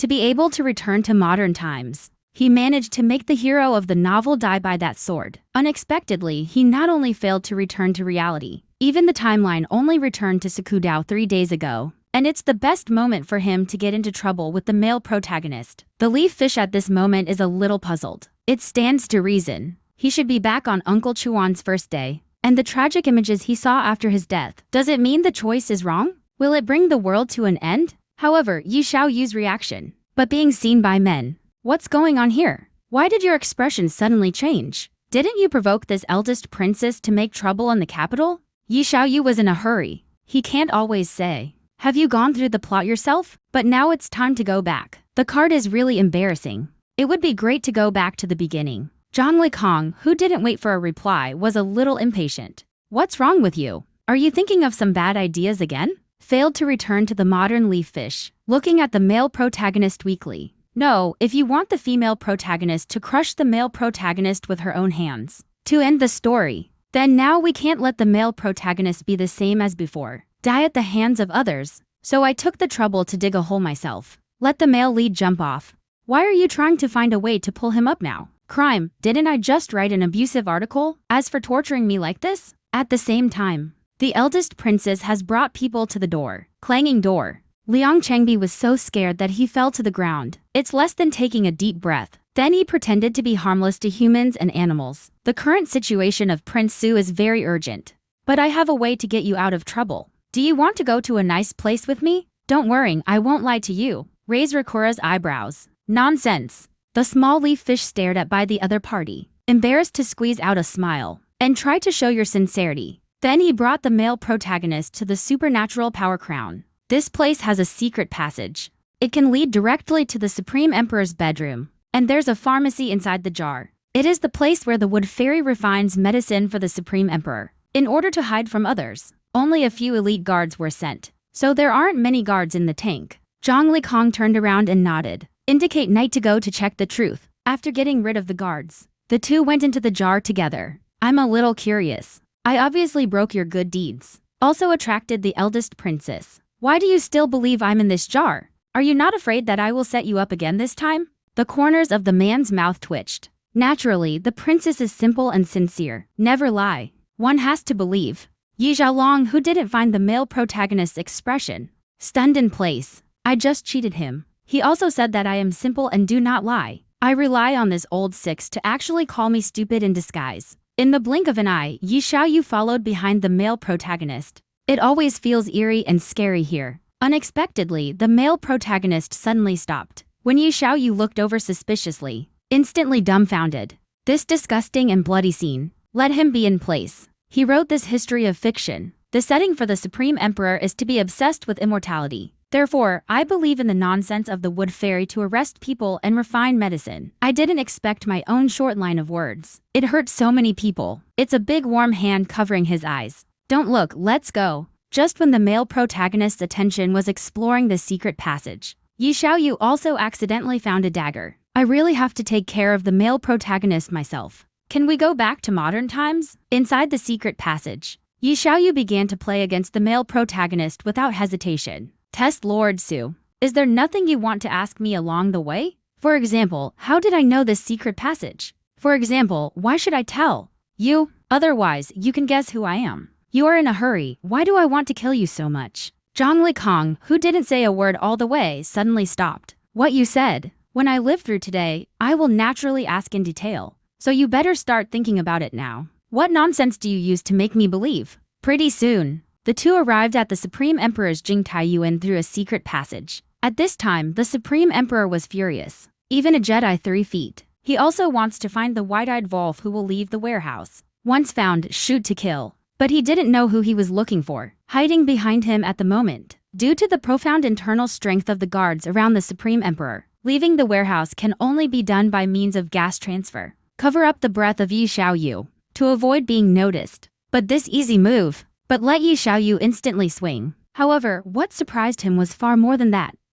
to be able to return to modern times. He managed to make the hero of the novel die by that sword. Unexpectedly, he not only failed to return to reality, even the timeline only returned to Sakudao 3 days ago. And it's the best moment for him to get into trouble with the male protagonist. The leaf fish at this moment is a little puzzled. It stands to reason he should be back on Uncle Chuan's first day. And the tragic images he saw after his death, does it mean the choice is wrong? Will it bring the world to an end? However, Yi Xiaoyu's reaction. But being seen by men. What's going on here? Why did your expression suddenly change? Didn't you provoke this eldest princess to make trouble in the capital? Yi Xiaoyu was in a hurry. He can't always say, have you gone through the plot yourself? But now it's time to go back. The card is really embarrassing. It would be great to go back to the beginning. Zhang Likong, who didn't wait for a reply, was a little impatient. What's wrong with you? Are you thinking of some bad ideas again? Failed to return to the modern leaf fish, looking at the male protagonist weakly. No, if you want the female protagonist to crush the male protagonist with her own hands, to end the story, then now we can't let the male protagonist be the same as before, die at the hands of others. So I took the trouble to dig a hole myself. Let the male lead jump off. Why are you trying to find a way to pull him up now? Crime, didn't I just write an abusive article? As for torturing me like this? At the same time, the eldest princess has brought people to the door. Clanging door. Liang Chengbi was so scared that he fell to the ground. It's less than taking a deep breath. Then he pretended to be harmless to humans and animals. The current situation of Prince Su is very urgent. But I have a way to get you out of trouble. Do you want to go to a nice place with me? Don't worry, I won't lie to you. Raise Rakura's eyebrows. Nonsense. The small leaf fish stared at by the other party, embarrassed to squeeze out a smile, and try to show your sincerity. Then he brought the male protagonist to the supernatural power crown. This place has a secret passage. It can lead directly to the Supreme Emperor's bedroom, and there's a pharmacy inside the jar. It is the place where the wood fairy refines medicine for the Supreme Emperor. In order to hide from others, only a few elite guards were sent, so there aren't many guards in the tank. Zhang Likong turned around and nodded. Indicate night to go to check the truth. After getting rid of the guards, the two went into the jar together. I'm a little curious. I obviously broke your good deeds. Also attracted the eldest princess. Why do you still believe I'm in this jar? Are you not afraid that I will set you up again this time? The corners of the man's mouth twitched. Naturally, the princess is simple and sincere. Never lie. One has to believe. Yi Xiaolong, who didn't find the male protagonist's expression, stunned in place. I just cheated him. He also said that I am simple and do not lie. I rely on this old six to actually call me stupid in disguise. In the blink of an eye, Yi Xiaoyu followed behind the male protagonist. It always feels eerie and scary here. Unexpectedly, the male protagonist suddenly stopped. When Yi Xiaoyu looked over suspiciously, instantly dumbfounded. This disgusting and bloody scene. Let him be in place. He wrote this history of fiction. The setting for the Supreme Emperor is to be obsessed with immortality. Therefore, I believe in the nonsense of the wood fairy to arrest people and refine medicine. I didn't expect my own short line of words. It hurt so many people. It's a big warm hand covering his eyes. Don't look, let's go. Just when the male protagonist's attention was exploring the secret passage, Yi Xiaoyu also accidentally found a dagger. I really have to take care of the male protagonist myself. Can we go back to modern times? Inside the secret passage, Yi Xiaoyu began to play against the male protagonist without hesitation. Test Lord Su. Is there nothing you want to ask me along the way? For example, how did I know this secret passage? For example, why should I tell you? Otherwise, you can guess who I am. You are in a hurry. Why do I want to kill you so much? Zhang Likong, who didn't say a word all the way, suddenly stopped. What you said. When I live through today, I will naturally ask in detail. So you better start thinking about it now. What nonsense do you use to make me believe? Pretty soon, the two arrived at the Supreme Emperor's Jing Taiyuan through a secret passage. At this time, the Supreme Emperor was furious. Even a Jedi 3 feet. He also wants to find the wide-eyed wolf who will leave the warehouse. Once found, shoot to kill. But he didn't know who he was looking for, hiding behind him at the moment. Due to the profound internal strength of the guards around the Supreme Emperor, leaving the warehouse can only be done by means of gas transfer. Cover up the breath of Yi Xiaoyu to avoid being noticed. But this easy move, but let Yi Xiaoyu instantly swing. However, what surprised him was far more than that.